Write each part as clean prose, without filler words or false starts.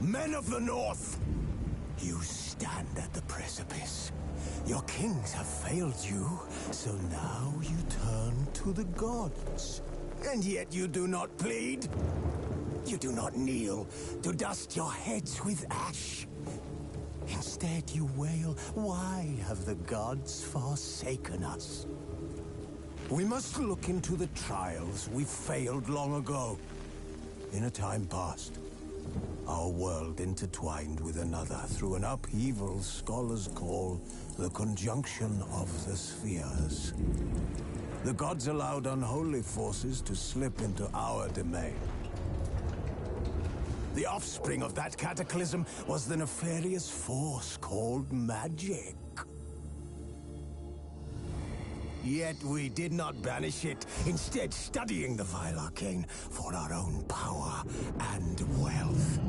Men of the North! You stand at the precipice. Your kings have failed you, so now you turn to the gods. And yet you do not plead. You do not kneel to dust your heads with ash. Instead you wail, why have the gods forsaken us? We must look into the trials we failed long ago. In a time past, our world intertwined with another through an upheaval scholars call the conjunction of the spheres. The gods allowed unholy forces to slip into our domain. The offspring of that cataclysm was the nefarious force called magic. Yet we did not banish it, instead studying the vile arcane for our own power and wealth.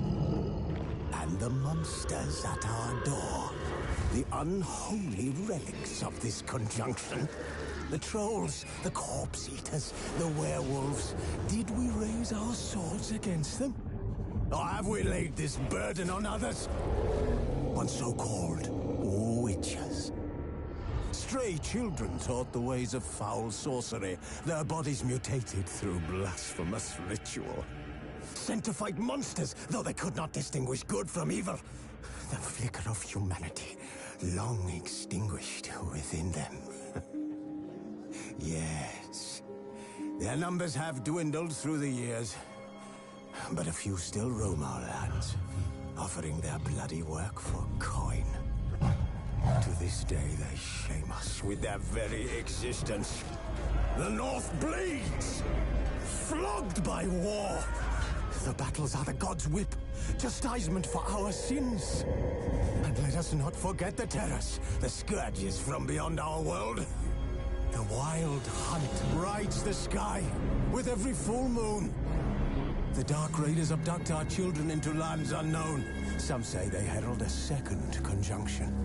And the monsters at our door, the unholy relics of this conjunction. The trolls, the corpse eaters, the werewolves. Did we raise our swords against them? Or have we laid this burden on others? On so-called witches. Stray children taught the ways of foul sorcery, their bodies mutated through blasphemous ritual. Sent to fight monsters, though they could not distinguish good from evil. The flicker of humanity, long extinguished within them. Yes, their numbers have dwindled through the years, but a few still roam our lands, offering their bloody work for coin. To this day, they shame us with their very existence. The North bleeds, flogged by war. The battles are the gods' whip, chastisement for our sins. And let us not forget the terrors, the scourges from beyond our world. The wild hunt rides the sky with every full moon. The Dark Raiders abduct our children into lands unknown. Some say they herald a second conjunction.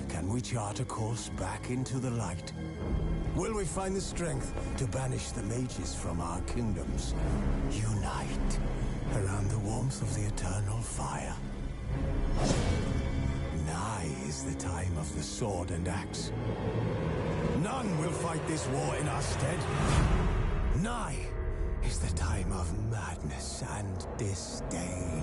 Can we chart a course back into the light? Will we find the strength to banish the mages from our kingdoms? Unite around the warmth of the eternal fire. Nigh is the time of the sword and axe. None will fight this war in our stead. Nigh is the time of madness and disdain.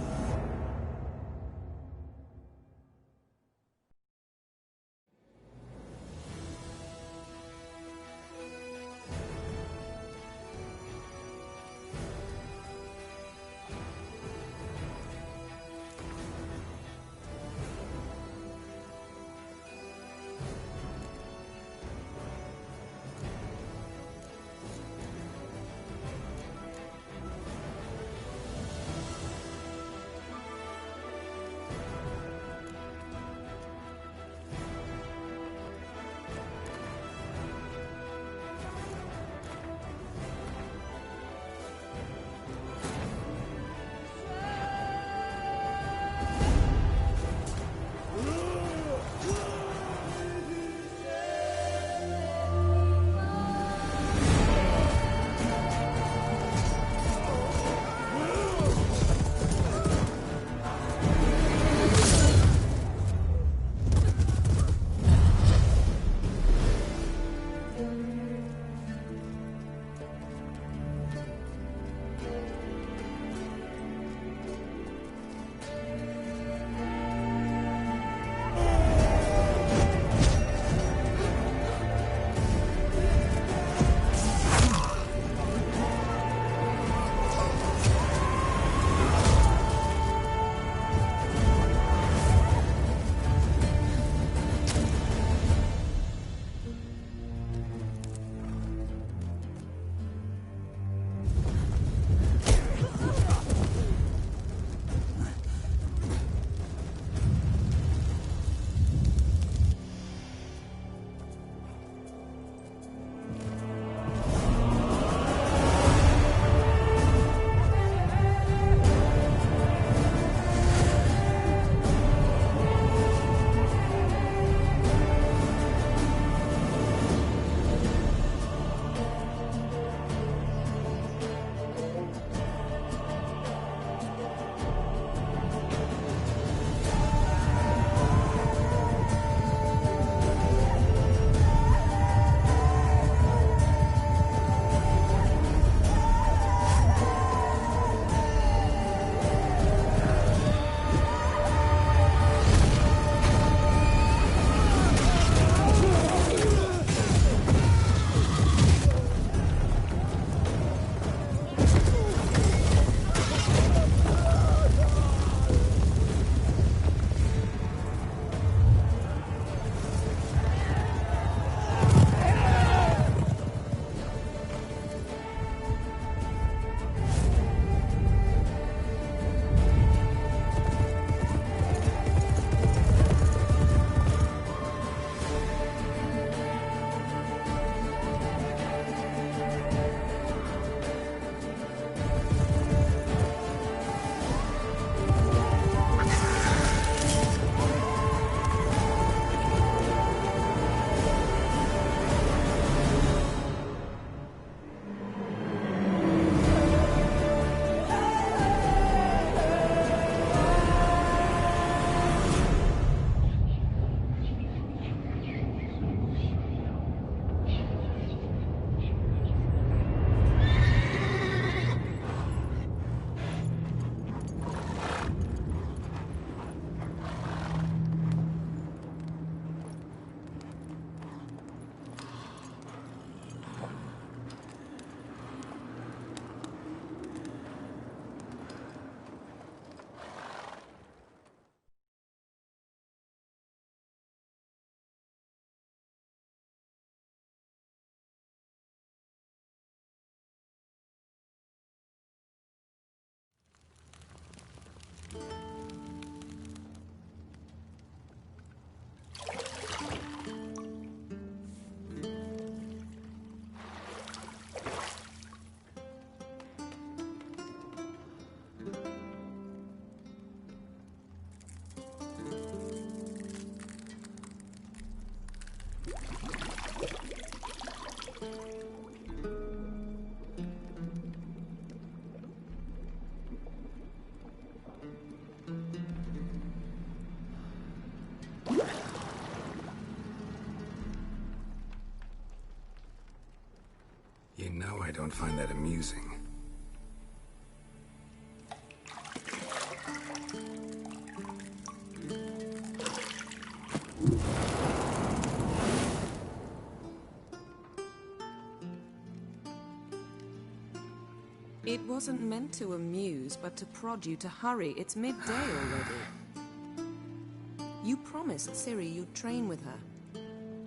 I don't find that amusing. It wasn't meant to amuse, but to prod you to hurry. It's midday already. You promised Ciri you'd train with her.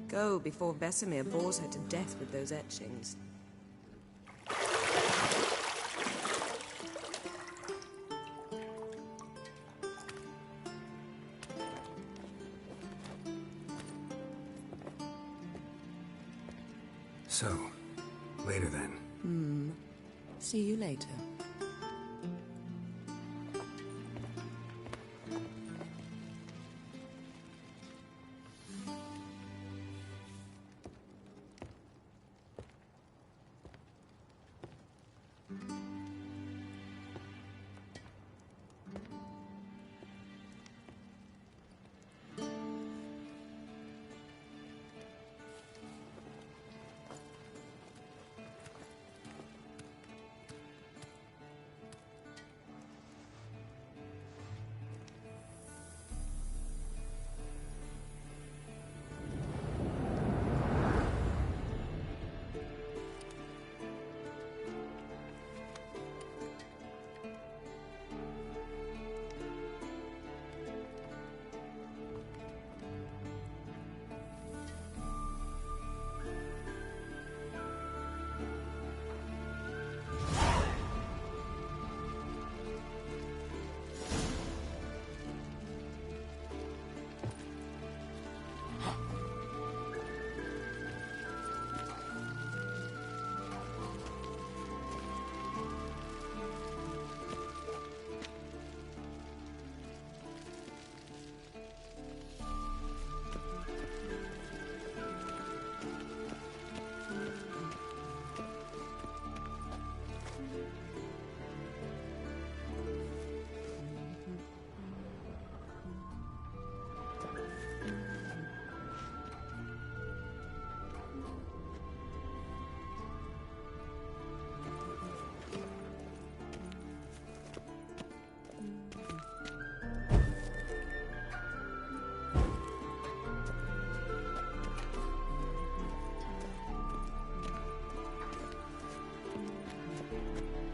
Go before Vesemir bores her to death with those etchings. So, later then. See you later.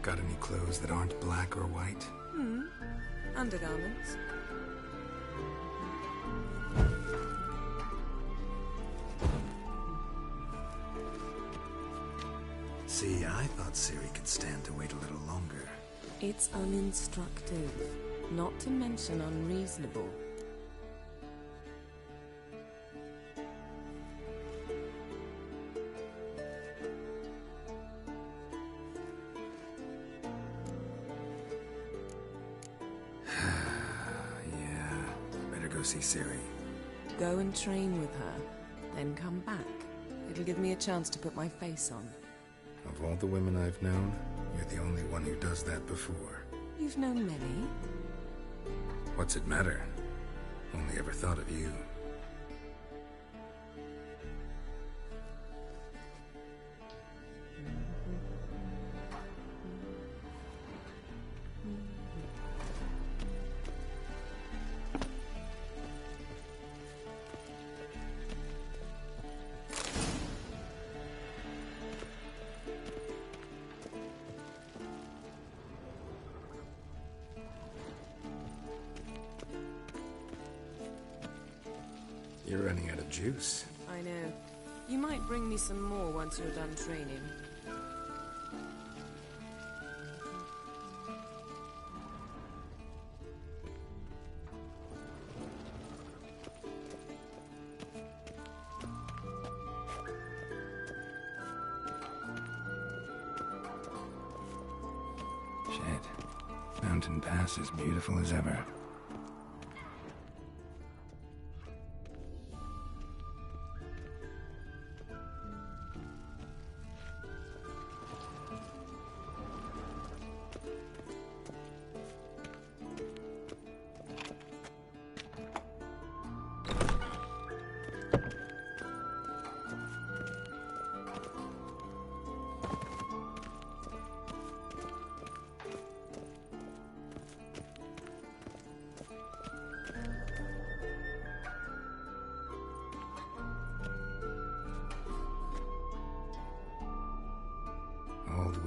Got any clothes that aren't black or white? Undergarments. See, I thought Ciri could stand to wait a little longer. It's uninstructive, not to mention unreasonable. See Ciri. Go and train with her, then come back. It'll give me a chance to put my face on. Of all the women I've known, you're the only one who does that before. You've known many. What's it matter? Only ever thought of you. You're running out of juice. I know. You might bring me some more once you're done training. Shit. Mountain Pass is beautiful as ever.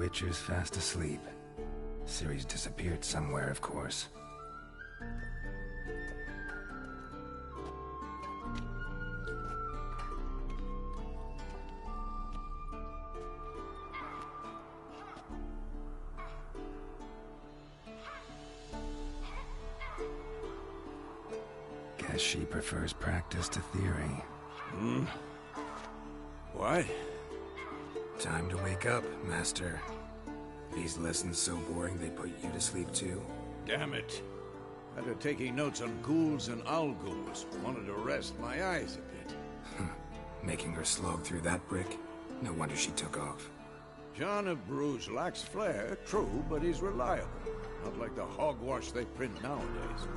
Witcher's fast asleep. Ciri's disappeared somewhere, of course. Guess she prefers practice to theory. What? Time to wake up, Master. These lessons so boring they put you to sleep too. Damn it. After taking notes on ghouls and owl-ghouls, wanted to rest my eyes a bit. Making her slog through that brick? No wonder she took off. John of Bruges lacks flair, true, but he's reliable. Not like the hogwash they print nowadays.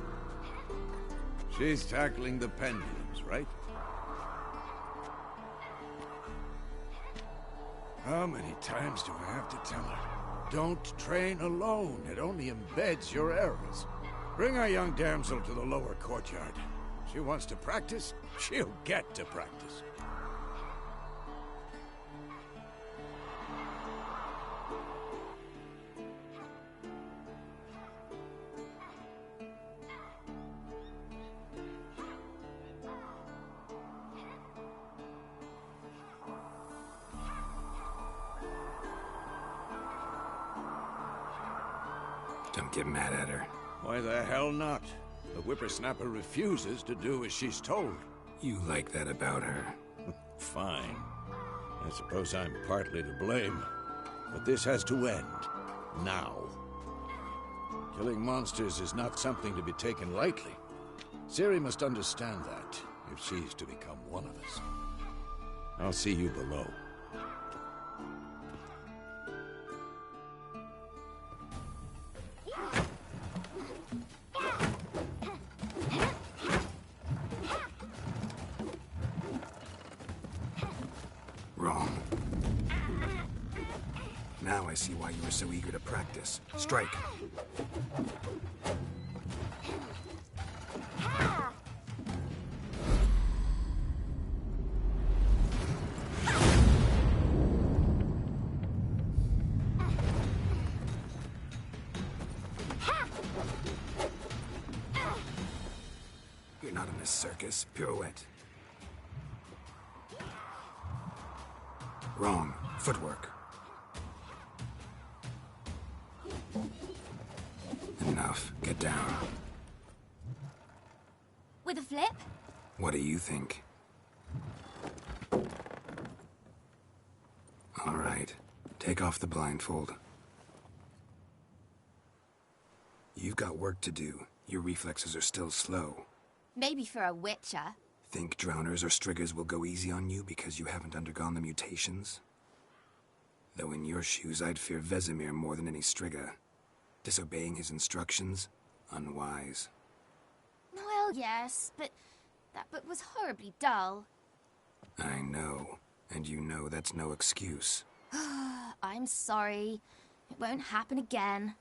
She's tackling the pendulums, right? How many times do I have to tell her? Don't train alone. It only embeds your errors. Bring our young damsel to the lower courtyard. She wants to practice, she'll get to practice. Don't get mad at her. Why the hell not? The whippersnapper refuses to do as she's told. You like that about her. Fine. I suppose I'm partly to blame. But this has to end. Now. Killing monsters is not something to be taken lightly. Ciri must understand that, if she's to become one of us. I'll see you below. Wrong. Now I see why you were so eager to practice. Strike. You're not in a circus. Pirouette. Wrong. Footwork. Enough. Get down. With a flip? What do you think? All right. Take off the blindfold. You've got work to do. Your reflexes are still slow. Maybe for a witcher. Think drowners or striggers will go easy on you because you haven't undergone the mutations? Though in your shoes, I'd fear Vesemir more than any strigger. Disobeying his instructions? Unwise. Well, yes, but that book was horribly dull. I know. And you know that's no excuse. I'm sorry. It won't happen again.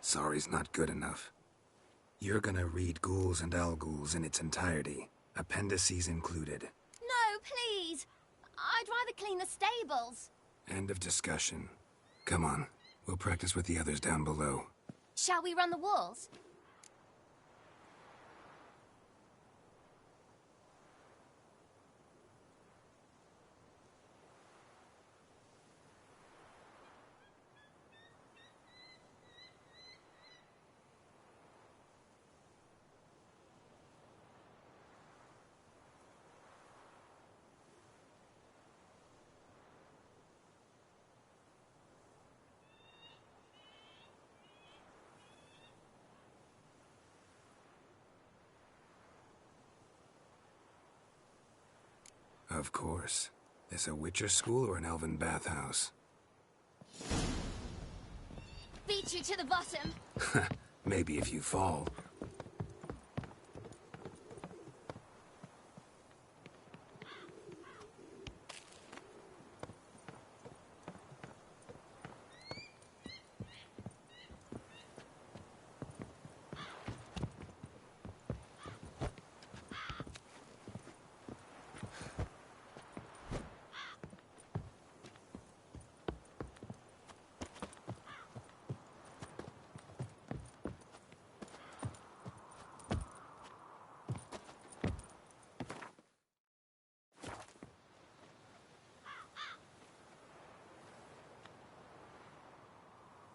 Sorry's not good enough. You're gonna read Ghouls and Owl-Ghouls in its entirety, appendices included. No, please! I'd rather clean the stables. End of discussion. Come on, we'll practice with the others down below. Shall we run the walls? Of course. This a Witcher school or an elven bathhouse? Beat you to the bottom. Maybe if you fall.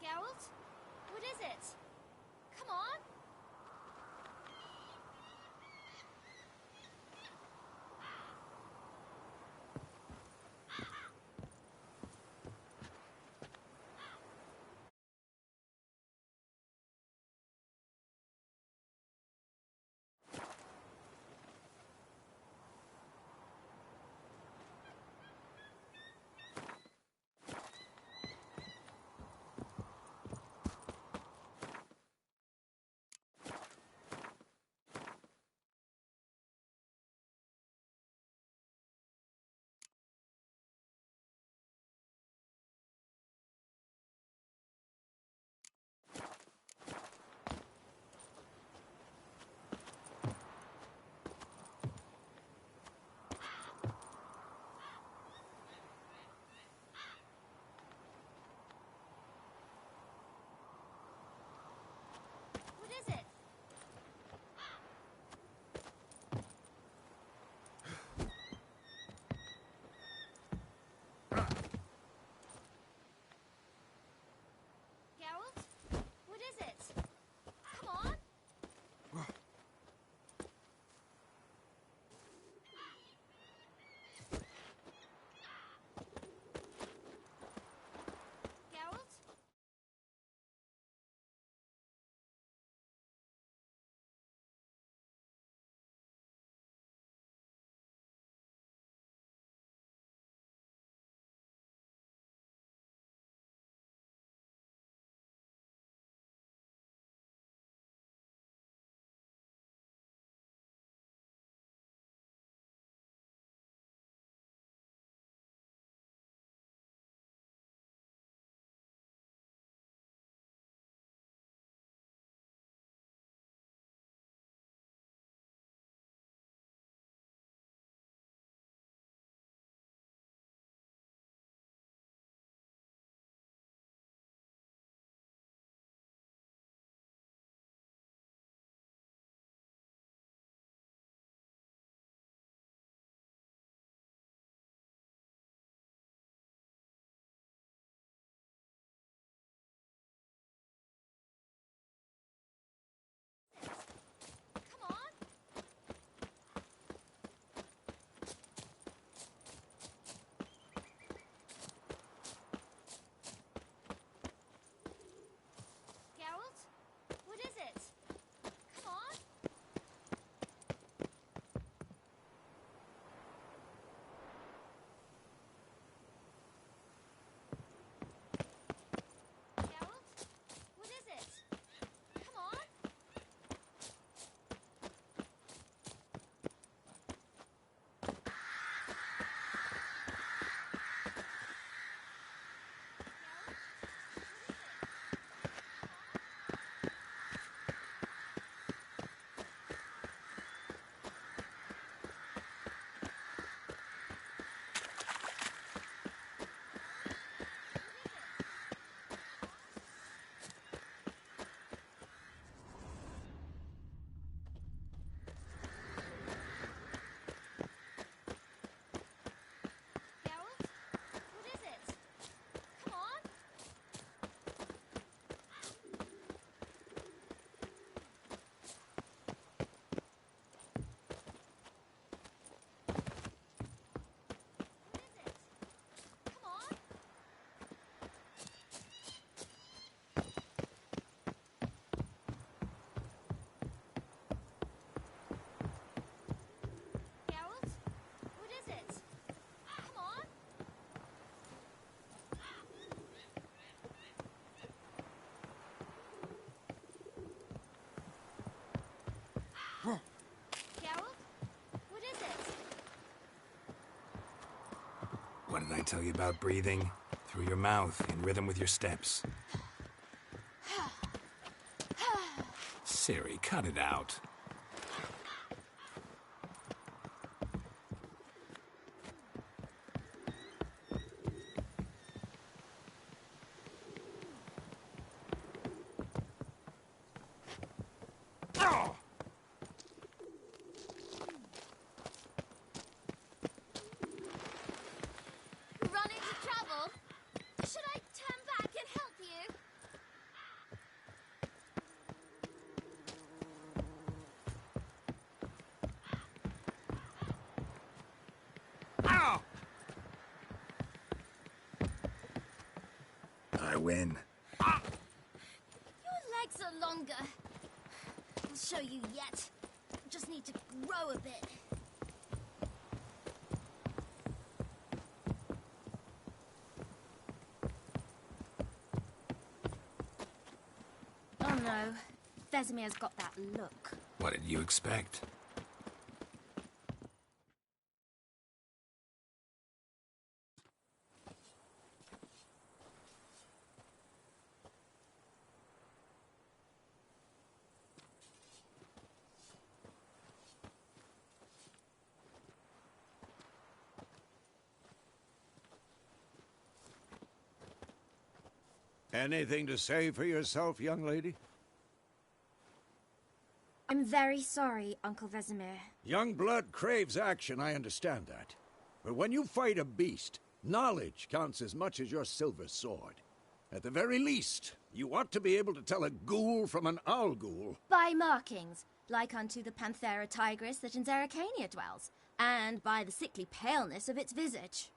Geralt? What is it? Come on! What did I tell you about breathing? Through your mouth, in rhythm with your steps. Ciri, cut it out. Run into trouble? Should I turn back and help you? I win. Your legs are longer. I'll show you yet. Just need to grow a bit. Oh no. Vesemir's got that look. What did you expect? Anything to say for yourself, young lady? I'm very sorry, Uncle Vesemir. Young blood craves action, I understand that. But when you fight a beast, knowledge counts as much as your silver sword. At the very least, you ought to be able to tell a ghoul from an owl ghoul. By markings, like unto the Panthera tigris that in Zerrikania dwells, and by the sickly paleness of its visage.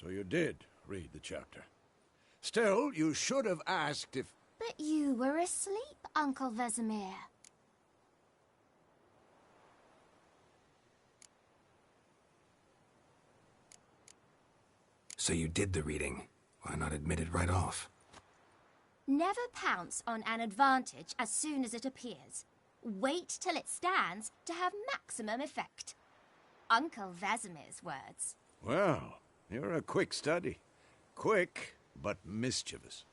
So you did read the chapter. Still, you should have asked if... But you were asleep, Uncle Vesemir. So you did the reading. Why not admit it right off? Never pounce on an advantage as soon as it appears. Wait till it stands to have maximum effect. Uncle Vesemir's words. Well, you're a quick study. Quick, but mischievous.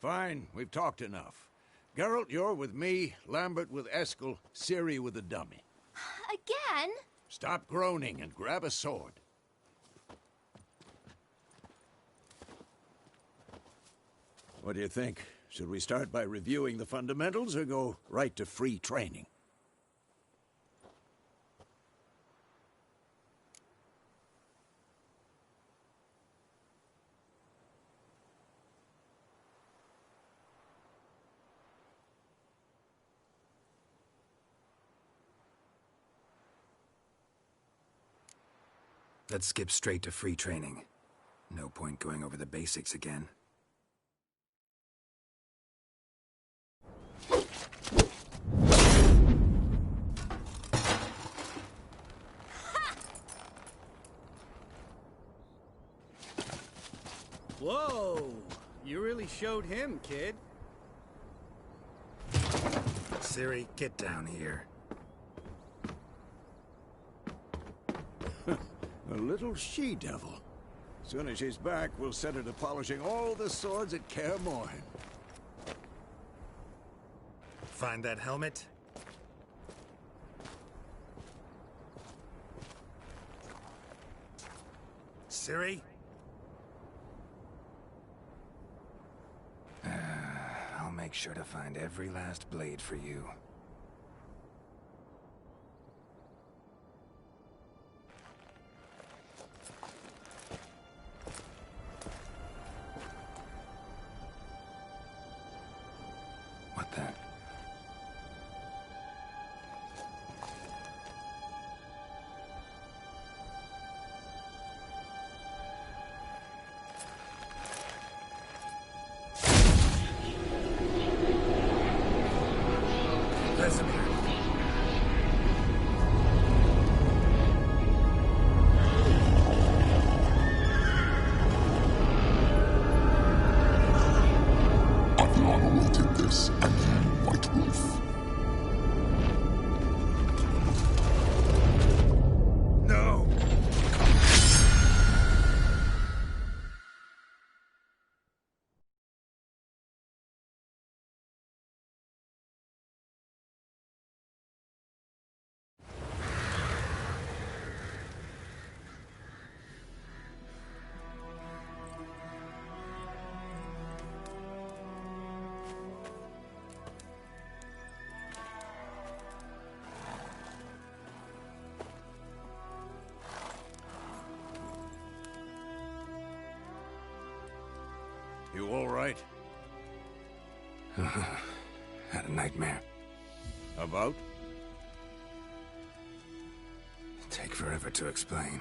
Fine, we've talked enough. Geralt, you're with me, Lambert with Eskel, Ciri with the dummy. Again? Stop groaning and grab a sword. What do you think? Should we start by reviewing the fundamentals or go right to free training? Let's skip straight to free training. No point going over the basics again. Whoa! You really showed him, kid. Ciri, get down here. A little she-devil. Soon as she's back, we'll set her to polishing all the swords at Kaer Morhen. Find that helmet? Ciri? I'll make sure to find every last blade for you. What the? Vesemir. Aviana wanted this, and you, White Wolf. No! Had a nightmare. About? Take forever to explain.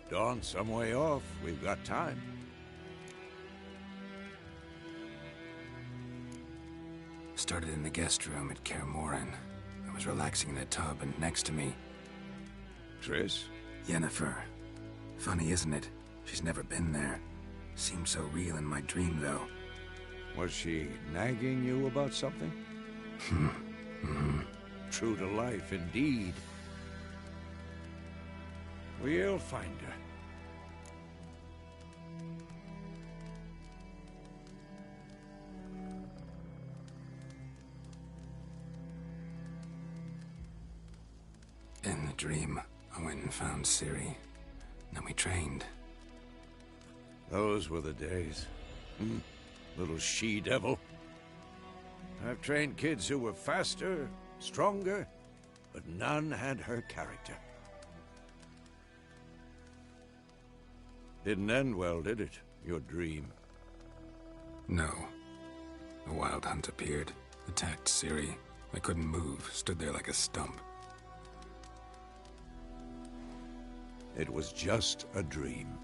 Dawn's some way off. We've got time. Started in the guest room at Kaer Morhen. I was relaxing in a tub, and next to me... Triss? Yennefer. Funny, isn't it? She's never been there. Seemed so real in my dream, though. Was she nagging you about something? True to life, indeed. We'll find her. In the dream, I went and found Ciri. Then we trained. Those were the days. Little she-devil. I've trained kids who were faster, stronger, but none had her character. Didn't end well, did it? Your dream? No. A wild hunt appeared, attacked Ciri. I couldn't move, stood there like a stump. It was just a dream.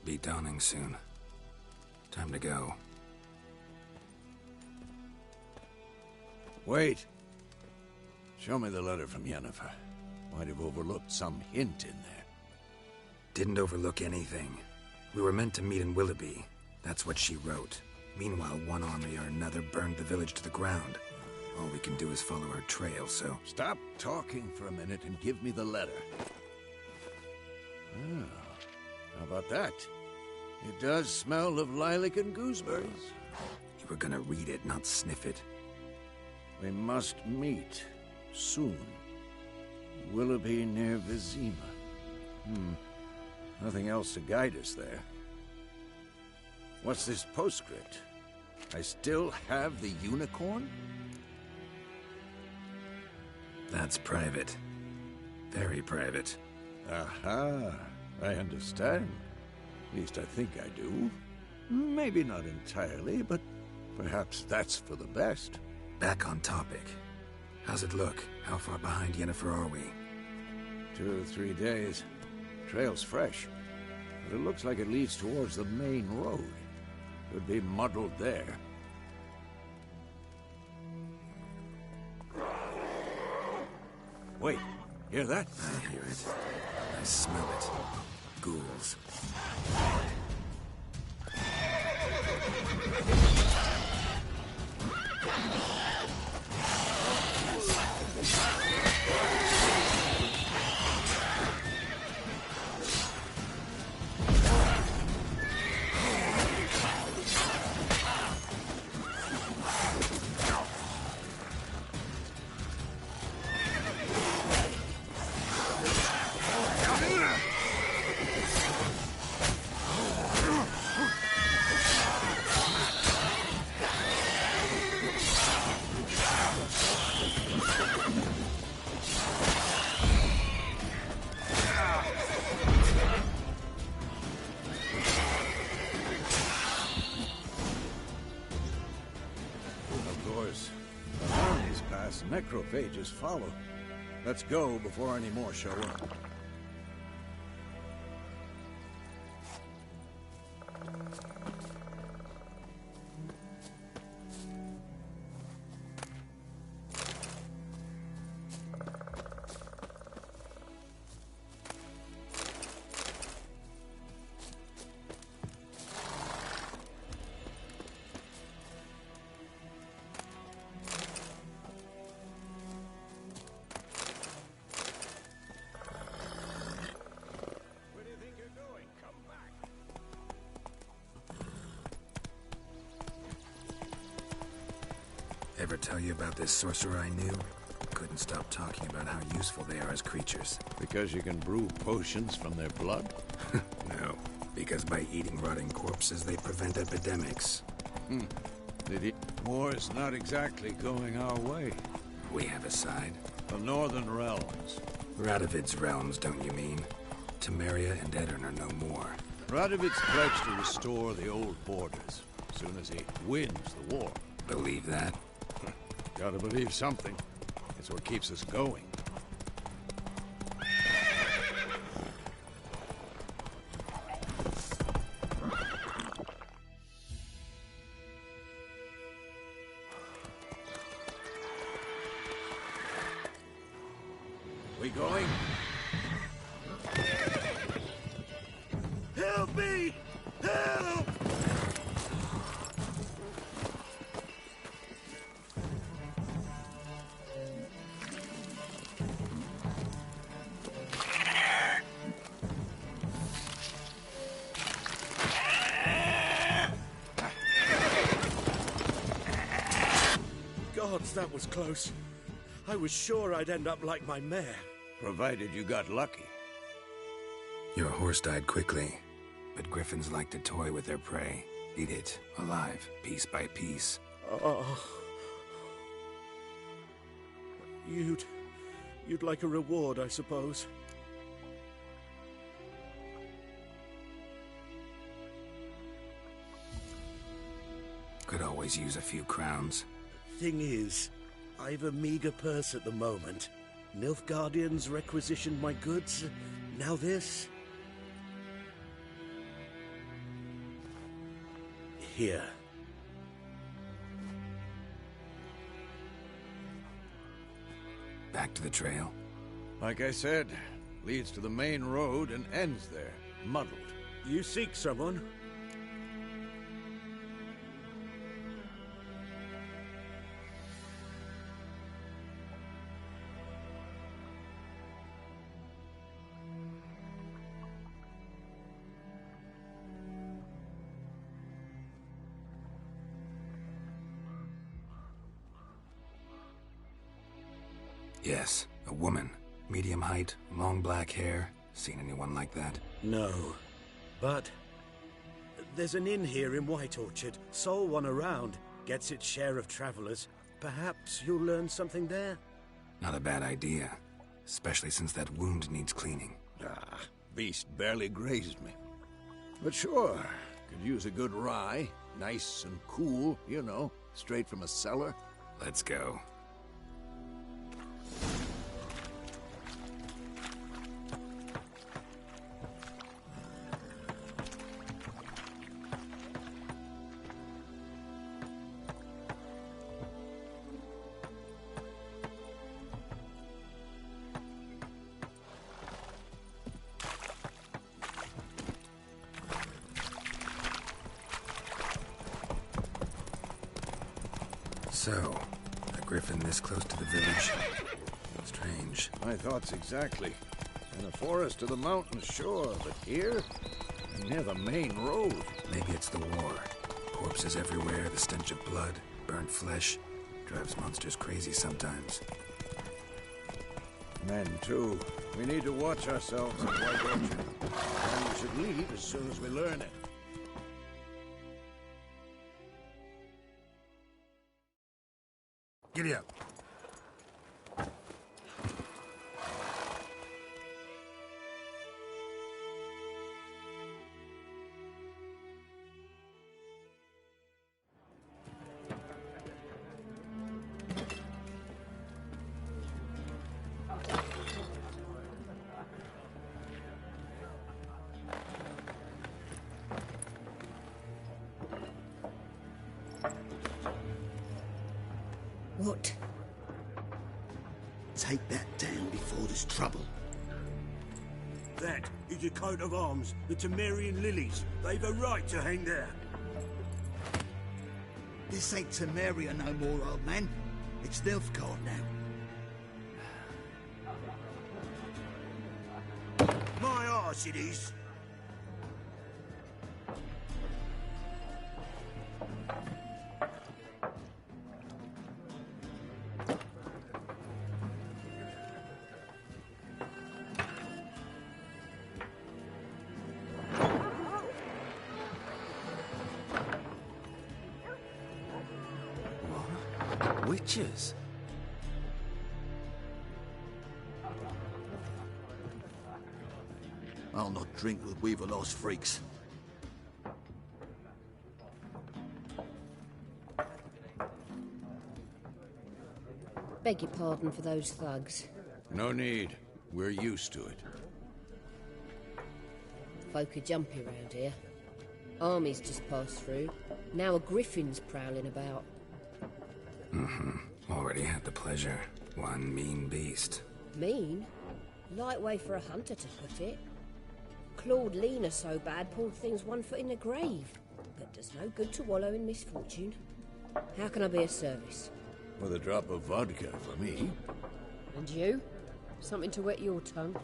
Be dawning soon. Time to go. Wait. Show me the letter from Yennefer. Might have overlooked some hint in there. Didn't overlook anything. We were meant to meet in Willoughby. That's what she wrote. Meanwhile, one army or another burned the village to the ground. All we can do is follow her trail, so... Stop talking for a minute and give me the letter. Ah, how about that? It does smell of lilac and gooseberries. You were gonna read it, not sniff it. We must meet soon. Willoughby near Vizima. Nothing else to guide us there. What's this postscript? I still have the unicorn? That's private. Very private. Aha, I understand. At least I think I do. Maybe not entirely, but perhaps that's for the best. Back on topic. How's it look? How far behind Yennefer are we? 2 or 3 days. Trail's fresh, but it looks like it leads towards the main road. Could be muddled there. Wait, hear that? I hear it. I smell it. Ghouls. Necrophages follow. Let's go before any more show up. Ever tell you about this sorcerer I knew? Couldn't stop talking about how useful they are as creatures. Because you can brew potions from their blood? No, because by eating rotting corpses, they prevent epidemics. The war's not exactly going our way. We have a side. The Northern Realms. Radovid's realms, don't you mean? Temeria and Edirn are no more. Radovid's pledged to restore the old borders, as soon as he wins the war. Believe that? Gotta believe something. It's what keeps us going. We going? Help me! Help! Gods, that was close. I was sure I'd end up like my mare. Provided you got lucky. Your horse died quickly, but griffins like to toy with their prey. Eat it, alive, piece by piece. Oh. You'd like a reward, I suppose. Could always use a few crowns. Thing is, I've a meager purse at the moment. Nilfgaardians requisitioned my goods. Now this. Here. Back to the trail. Like I said, leads to the main road and ends there, muddled. You seek someone? Yes, a woman. Medium height, long black hair. Seen anyone like that? No. But there's an inn here in White Orchard. Sole one around. Gets its share of travelers. Perhaps you'll learn something there? Not a bad idea. Especially since that wound needs cleaning. Ah, beast barely grazed me. But sure, could use a good rye. Nice and cool, you know, straight from a cellar. Let's go. So, a griffin this close to the village. Strange. My thoughts exactly. In a forest to the mountains, sure, but here? Near the main road. Maybe it's the war. Corpses everywhere, the stench of blood, burnt flesh. Drives monsters crazy sometimes. Men, too. We need to watch ourselves in White Orchard. And we should leave as soon as we learn it. Giddy up. What? Take that down before there's trouble. That is a coat of arms, the Temerian lilies. They've a right to hang there. This ain't Temeria no more, old man. It's Nilfgaard now. My arse it is. Witches? I'll not drink with Weaver-lost freaks. Beg your pardon for those thugs. No need. We're used to it. Folk are jumpy around here. Armies just passed through. Now a griffin's prowling about. Already had the pleasure. One mean beast. Mean? Light way for a hunter to put it. Clawed Lena so bad, poor thing's 1 foot in the grave. But does no good to wallow in misfortune. How can I be of service? With a drop of vodka for me. And you? Something to wet your tongue?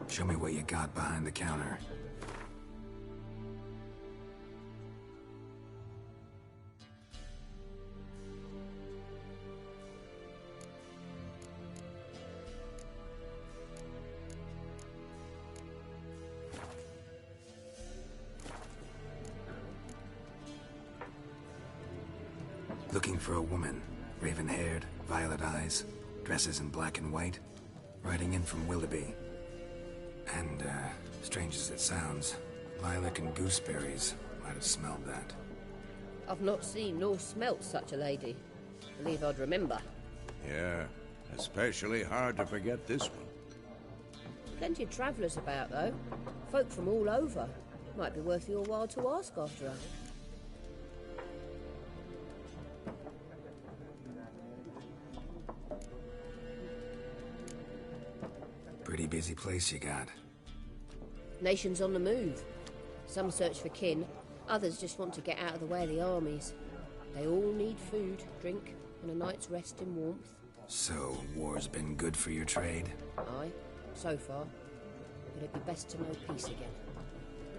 Show me what you got behind the counter. Looking for a woman. Raven-haired, violet eyes, dresses in black and white. Riding in from Willoughby. And, strange as it sounds, lilac and gooseberries might have smelled that. I've not seen nor smelt such a lady. Believe I'd remember. Yeah, especially hard to forget this one. Plenty of travellers about, though. Folk from all over. Might be worth your while to ask after her. Pretty busy place you got. Nations on the move. Some search for kin, others just want to get out of the way of the armies. They all need food, drink, and a night's rest in warmth. So, war's been good for your trade? Aye, so far. But it'd be best to know peace again.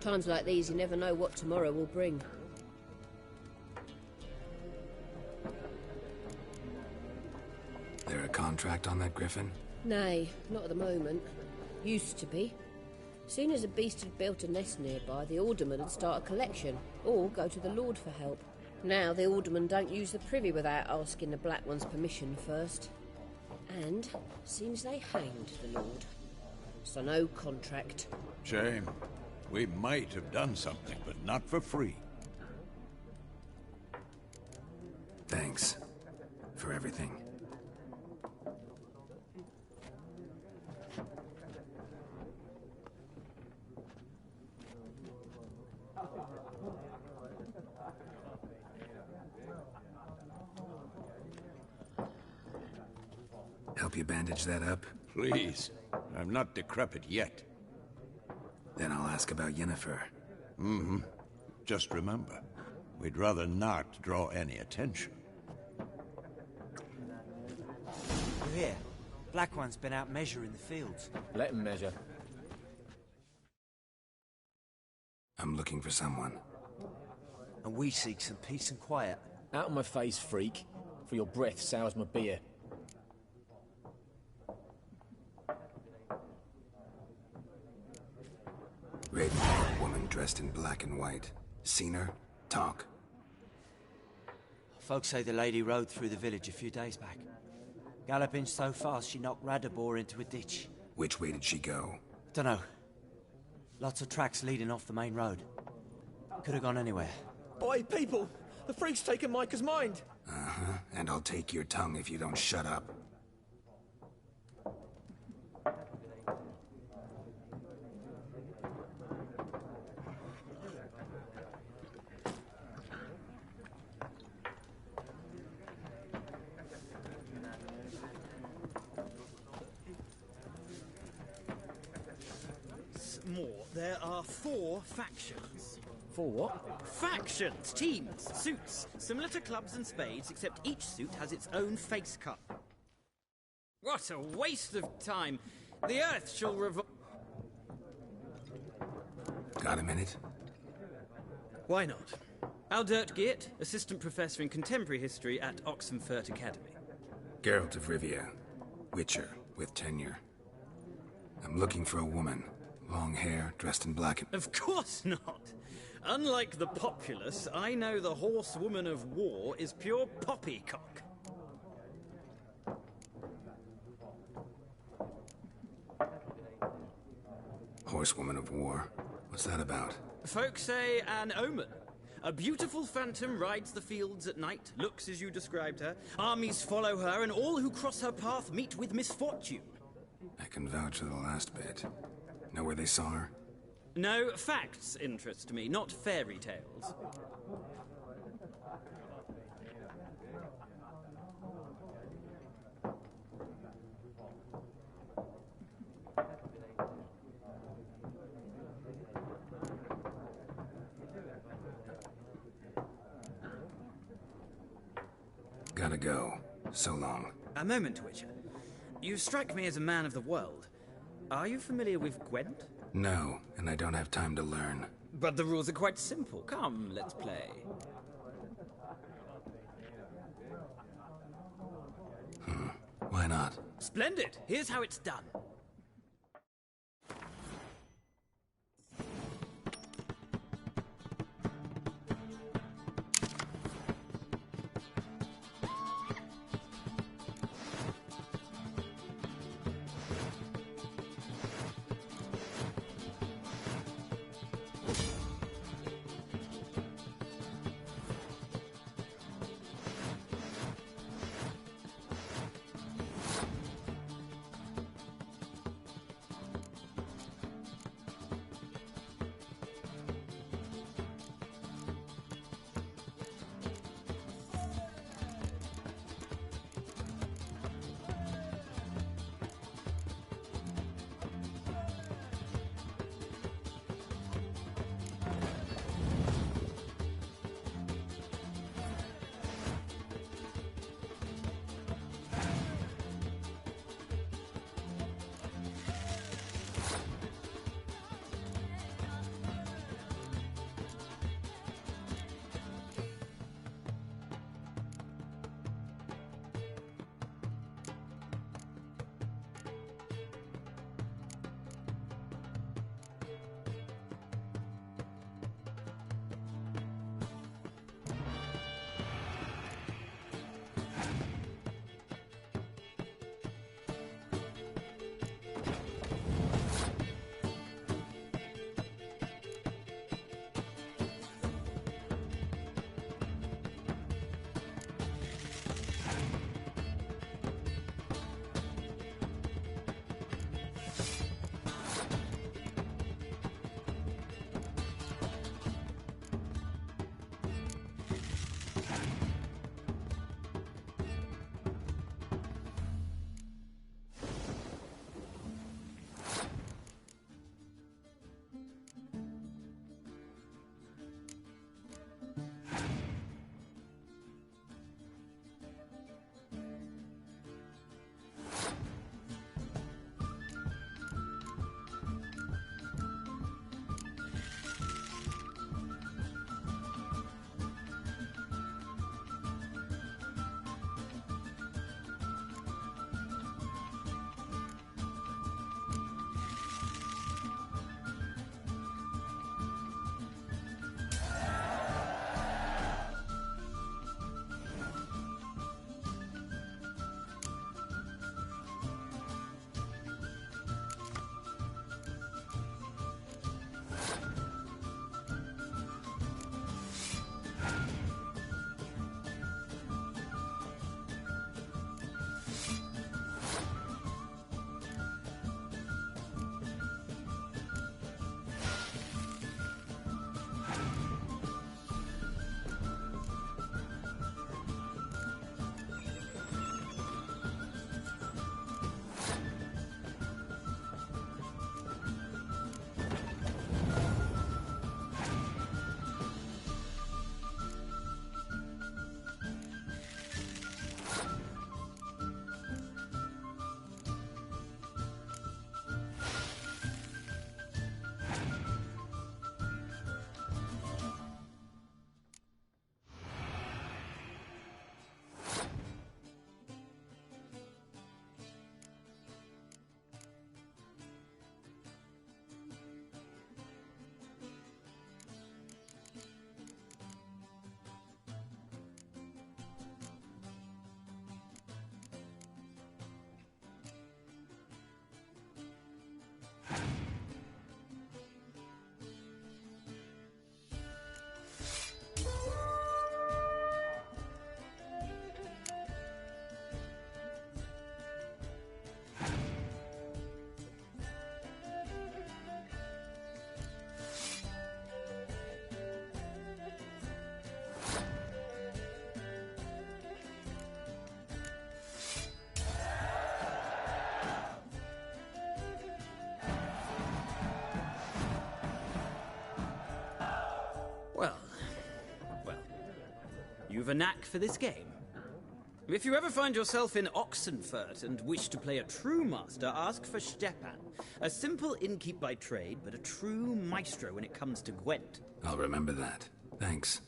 Times like these, you never know what tomorrow will bring. There a contract on that griffin? Nay, not at the moment. Used to be. Soon as a beast had built a nest nearby, the alderman would start a collection, or go to the Lord for help. Now the aldermen don't use the privy without asking the Black One's permission first. And seems they hanged the Lord. So no contract. Shame. We might have done something, but not for free. Thanks. For everything. Help you bandage that up? Please. I'm not decrepit yet. Then I'll ask about Yennefer. Mm-hmm. Just remember, we'd rather not draw any attention. You're here. Black One's been out measuring the fields. Let him measure. I'm looking for someone. And we seek some peace and quiet. Out of my face, freak. For your breath sours my beer. Raven-haired woman dressed in black and white. Seen her? Talk. Folks say the lady rode through the village a few days back. Galloping so fast she knocked Radabor into a ditch. Which way did she go? Dunno. Lots of tracks leading off the main road. Could have gone anywhere. Oi, people! The freak's taken Micah's mind! Uh-huh. And I'll take your tongue if you don't shut up. More, there are 4 factions. 4 what? Factions! Teams! Suits! Similar to clubs and spades, except each suit has its own face cut. What a waste of time. The Earth shall revolve... Got a minute? Why not? Aldert Geert, Assistant Professor in Contemporary History at Oxenfurt Academy. Geralt of Rivia. Witcher, with tenure. I'm looking for a woman. Long hair, dressed in black and... Of course not. Unlike the populace, I know the horsewoman of war is pure poppycock. Horsewoman of war? What's that about? Folk say an omen. A beautiful phantom rides the fields at night, looks as you described her. Armies follow her, and all who cross her path meet with misfortune. I can vouch for the last bit. Know where they saw her? No, facts interest me, not fairy tales. Gotta go. So long. A moment, Witcher. You strike me as a man of the world. Are you familiar with Gwent? No, and I don't have time to learn. But the rules are quite simple. Come, let's play. Why not? Splendid! Here's how it's done. of a knack for this game. If you ever find yourself in Oxenfurt and wish to play a true master, ask for Stepan. A simple innkeep by trade, but a true maestro when it comes to Gwent. I'll remember that. Thanks.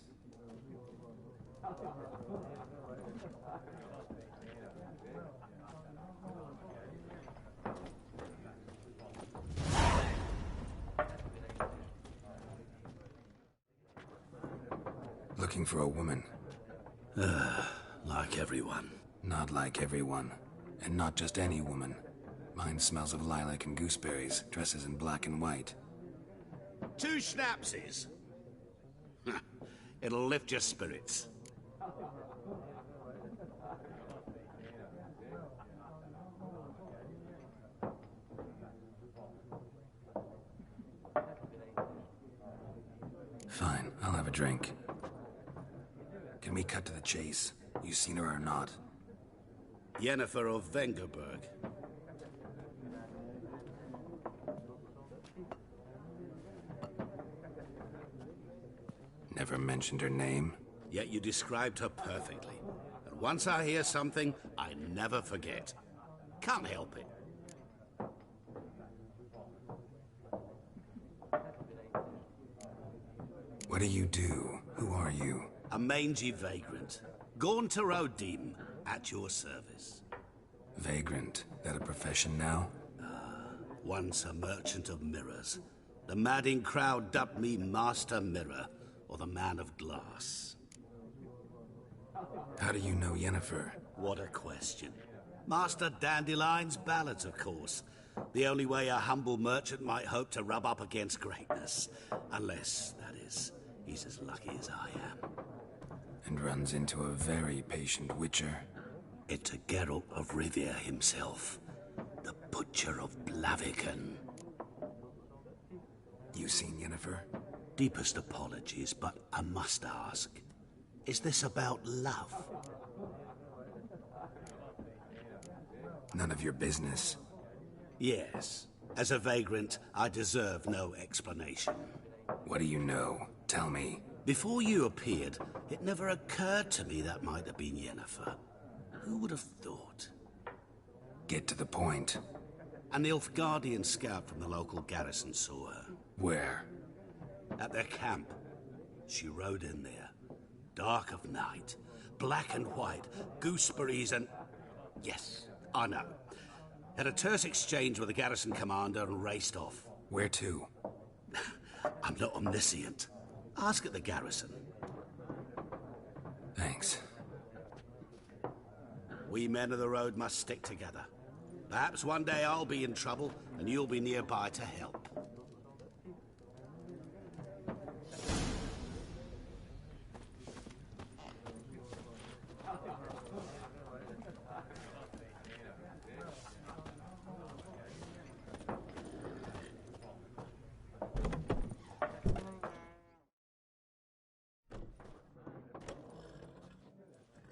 Looking for a woman. Like everyone. Not like everyone. And not just any woman. Mine smells of lilac and gooseberries, dresses in black and white. 2 schnapsies. It'll lift your spirits. Fine, I'll have a drink. Can we cut to the chase? You seen her or not? Yennefer of Vengerberg. Never mentioned her name? Yet you described her perfectly. And once I hear something, I never forget. Can't help it. What do you do? Who are you? A mangy vagrant. Gaunter O'Deem, at your service. Vagrant? That a profession now? Once a merchant of mirrors. The madding crowd dubbed me Master Mirror, or the Man of Glass. How do you know Yennefer? What a question. Master Dandelion's ballads, of course. The only way a humble merchant might hope to rub up against greatness. Unless, that is, he's as lucky as I am. And runs into a very patient witcher. Into Geralt of Rivia himself. The Butcher of Blaviken. You seen Yennefer? Deepest apologies, but I must ask. Is this about love? None of your business. Yes. As a vagrant, I deserve no explanation. What do you know? Tell me. Before you appeared, it never occurred to me that might have been Yennefer. Who would have thought? Get to the point. A Nilfgaardian scout from the local garrison saw her. Where? At their camp. She rode in there. Dark of night. Black and white. Gooseberries and... Yes, I know. Had a terse exchange with the garrison commander and raced off. Where to? I'm not omniscient. Ask at the garrison. Thanks. We men of the road must stick together. Perhaps one day I'll be in trouble and you'll be nearby to help.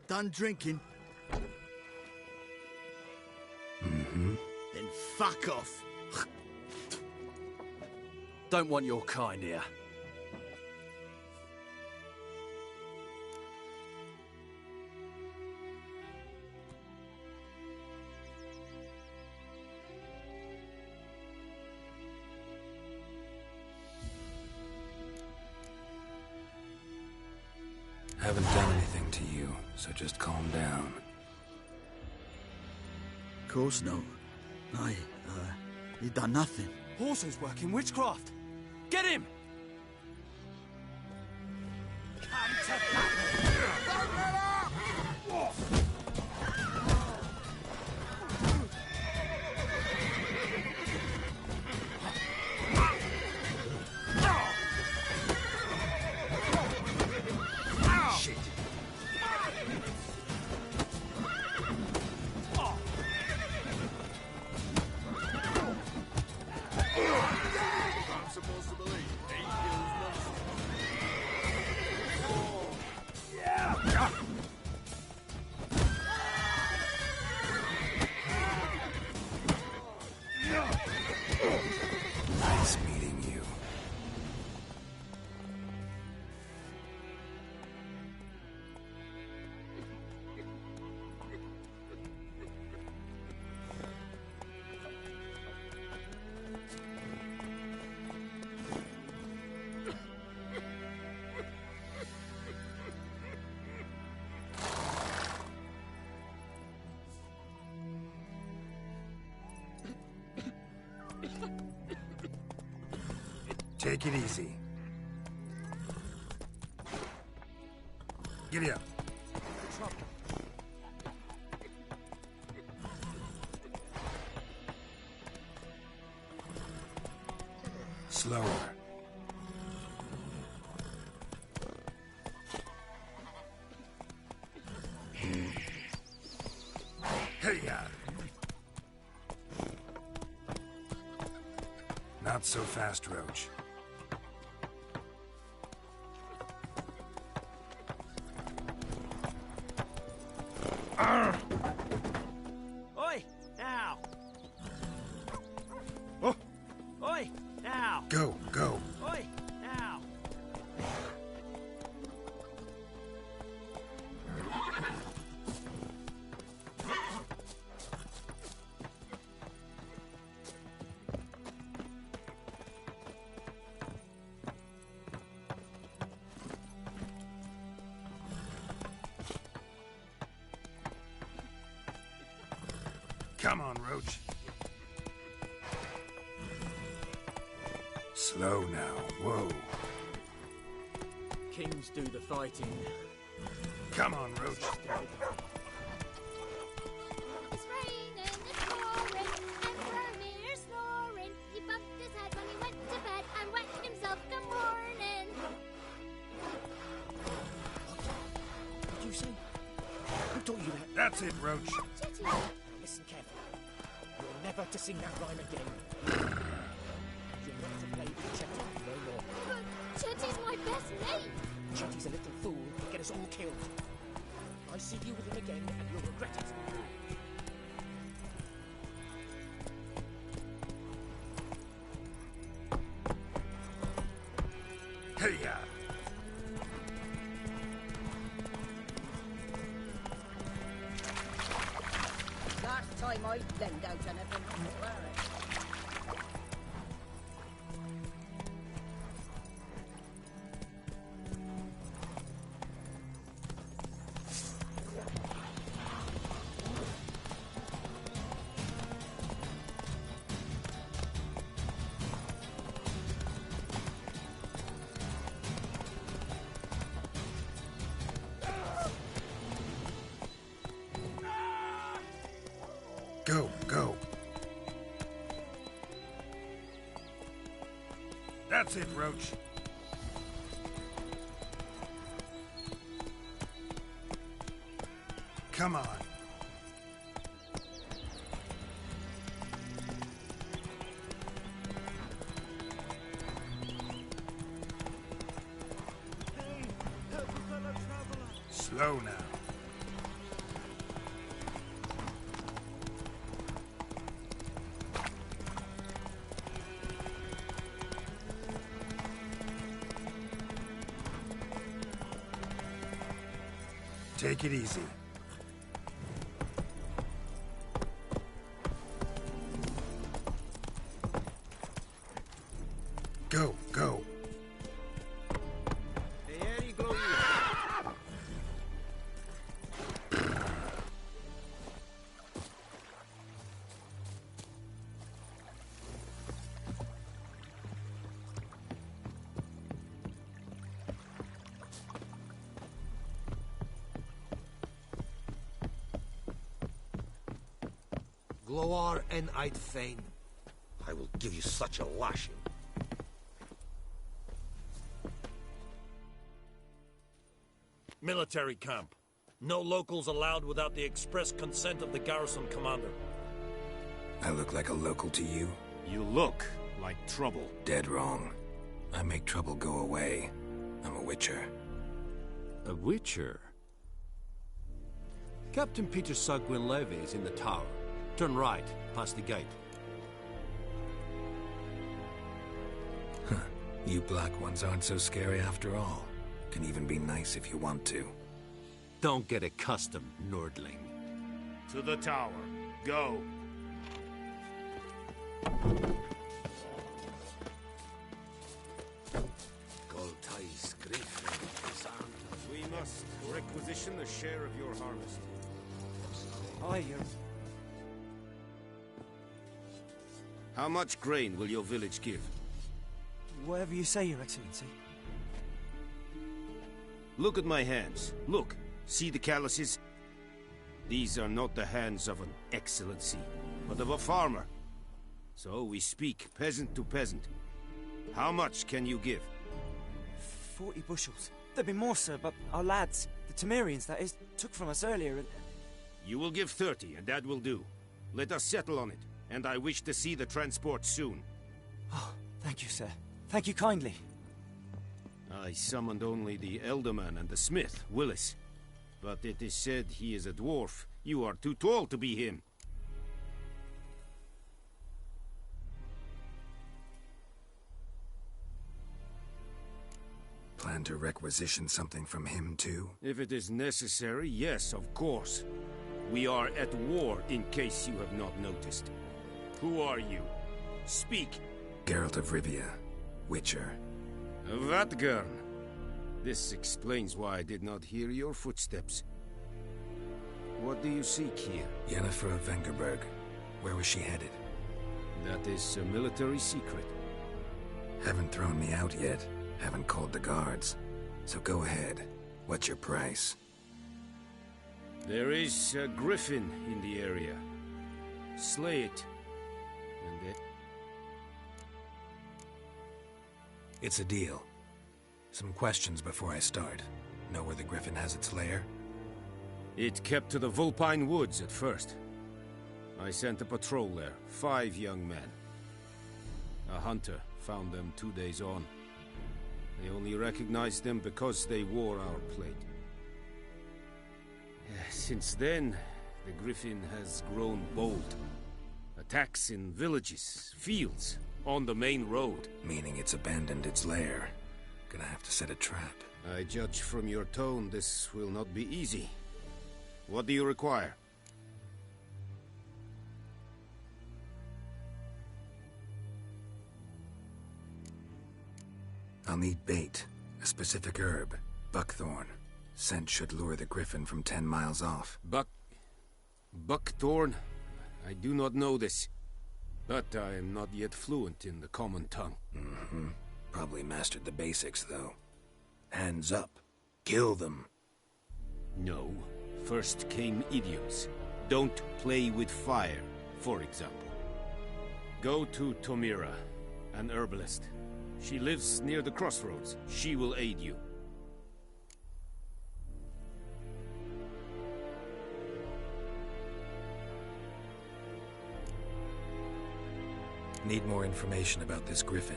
Done drinking? Mm-hmm. Then fuck off. Don't want your kind here. Haven't done anything to you, so just calm down. Of course not. He done nothing. Horses working witchcraft. Get him! Come to Take it easy. Giddy up. Slower. Hey-ya! Not so fast, Roach. Oi! Now! Oh! Oi! Now! Go, go. Oi! Now! Come on, Roach. Slow now. Whoa. Kings do the fighting. Come on, Roach. It's raining, it's pouring, and Vermeer's snoring. He bumped his head when he went to bed and wet himself the morning. What did you say? Who taught you that? That's it, Roach. Chetty. Listen carefully. You're never to sing that rhyme again. You're not to play with Chetty no more. But Chetty's my best mate. Chetty's a little fool who'll get us all killed. I see you with him again and you'll regret it. Hey-ya! Last time I lend out anything, I swear it. Go, go. That's it, Roach. Come on. Slow now. Take it easy. Go, go. Gloar and I'd fain. I will give you such a lashing. Military camp. No locals allowed without the express consent of the garrison commander. I look like a local to you? You look like trouble. Dead wrong. I make trouble go away. I'm a witcher. A witcher? Captain Peter Sagwin Levy is in the tower. Turn right, past the gate. Huh. You black ones aren't so scary after all. Can even be nice if you want to. Don't get accustomed, Nordling. To the tower. Go. We must requisition a share of your harvest. I hear. How much grain will your village give? Whatever you say, Your Excellency. Look at my hands. Look. See the calluses? These are not the hands of an excellency, but of a farmer. So we speak peasant to peasant. How much can you give? 40 bushels. There'd be more, sir, but our lads, the Temerians, that is, took from us earlier and... You will give 30, and that will do. Let us settle on it, and I wish to see the transport soon. Oh, thank you, sir. Thank you kindly. I summoned only the Elderman and the smith, Willis. But it is said he is a dwarf. You are too tall to be him. Plan to requisition something from him, too? If it is necessary, yes, of course. We are at war, in case you have not noticed. Who are you? Speak! Geralt of Rivia, Witcher. Vatgern. This explains why I did not hear your footsteps. What do you seek here? Yennefer of Vengerberg. Where was she headed? That is a military secret. Haven't thrown me out yet. Haven't called the guards. So go ahead. What's your price? There is a griffin in the area. Slay it. And then... It's a deal. Some questions before I start. Know where the griffin has its lair? It kept to the Vulpine Woods at first. I sent a patrol there, 5 young men. A hunter found them 2 days on. They only recognized them because they wore our plate. Since then, the griffin has grown bold. Attacks in villages, fields, on the main road. Meaning it's abandoned its lair. Gonna have to set a trap. I judge from your tone this will not be easy. What do you require? I'll need bait, a specific herb, buckthorn. Scent should lure the griffin from 10 miles off. Buckthorn? I do not know this. But I am not yet fluent in the common tongue. Mm-hmm. Probably mastered the basics, though. Hands up. Kill them. No. First came idioms. Don't play with fire, for example. Go to Tomira, an herbalist. She lives near the crossroads. She will aid you. Need more information about this griffin.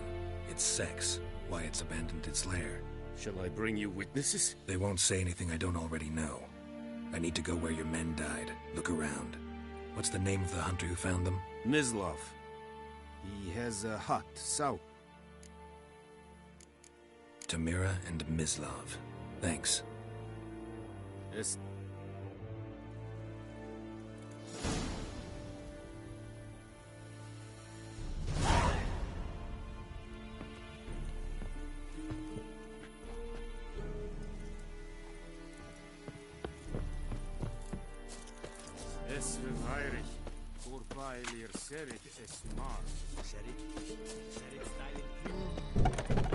Its sex, why it's abandoned its lair. Shall I bring you witnesses? They won't say anything I don't already know. I need to go where your men died. Look around. What's the name of the hunter who found them? Mislov. He has a hut south. Tamira and Mislov. Thanks. Yes. Es Heinrich, Urpailir Serit es Mar. Serit? Serit styling.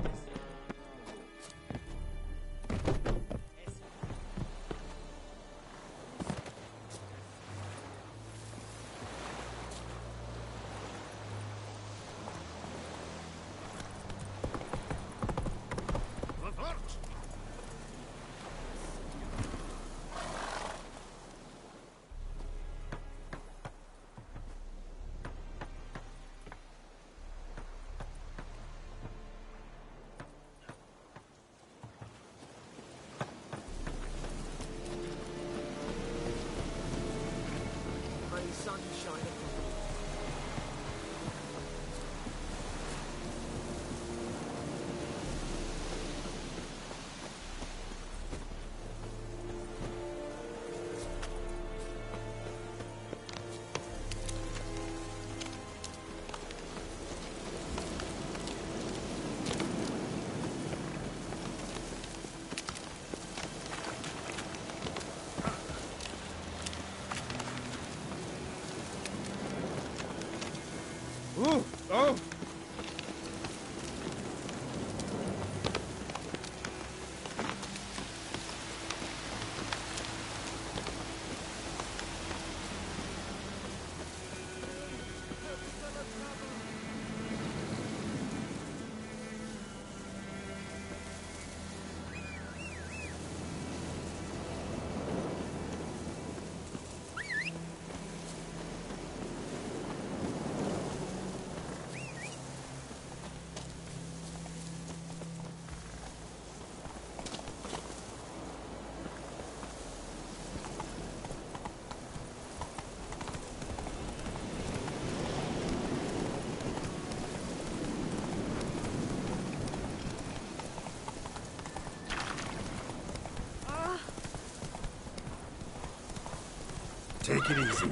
Take it easy.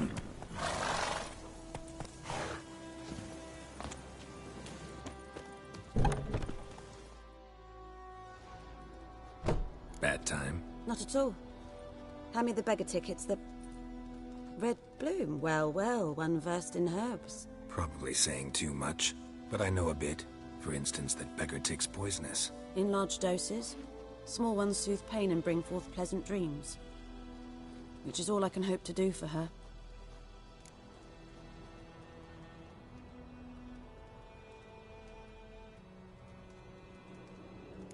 Bad time? Not at all. Hand me the beggar tickets, the... Red bloom. Well, well, one versed in herbs. Probably saying too much, but I know a bit. For instance, that beggar tick's poisonous. In large doses. Small ones soothe pain and bring forth pleasant dreams. Which is all I can hope to do for her.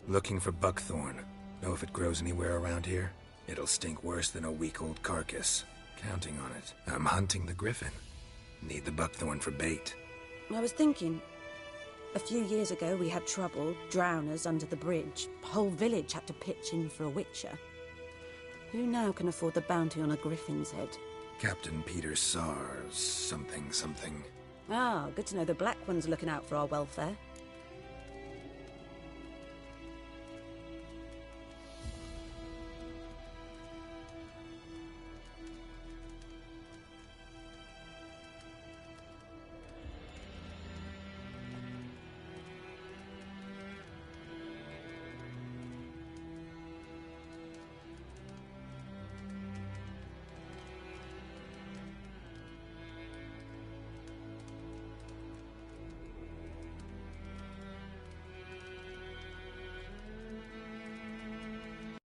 Looking for buckthorn. Know if it grows anywhere around here? It'll stink worse than a week-old carcass. Counting on it. I'm hunting the griffin. Need the buckthorn for bait. I was thinking... A few years ago we had trouble, drowners under the bridge. The whole village had to pitch in for a witcher. Who now can afford the bounty on a griffin's head? Captain Peter Sars, something. Ah, good to know the Black One's looking out for our welfare.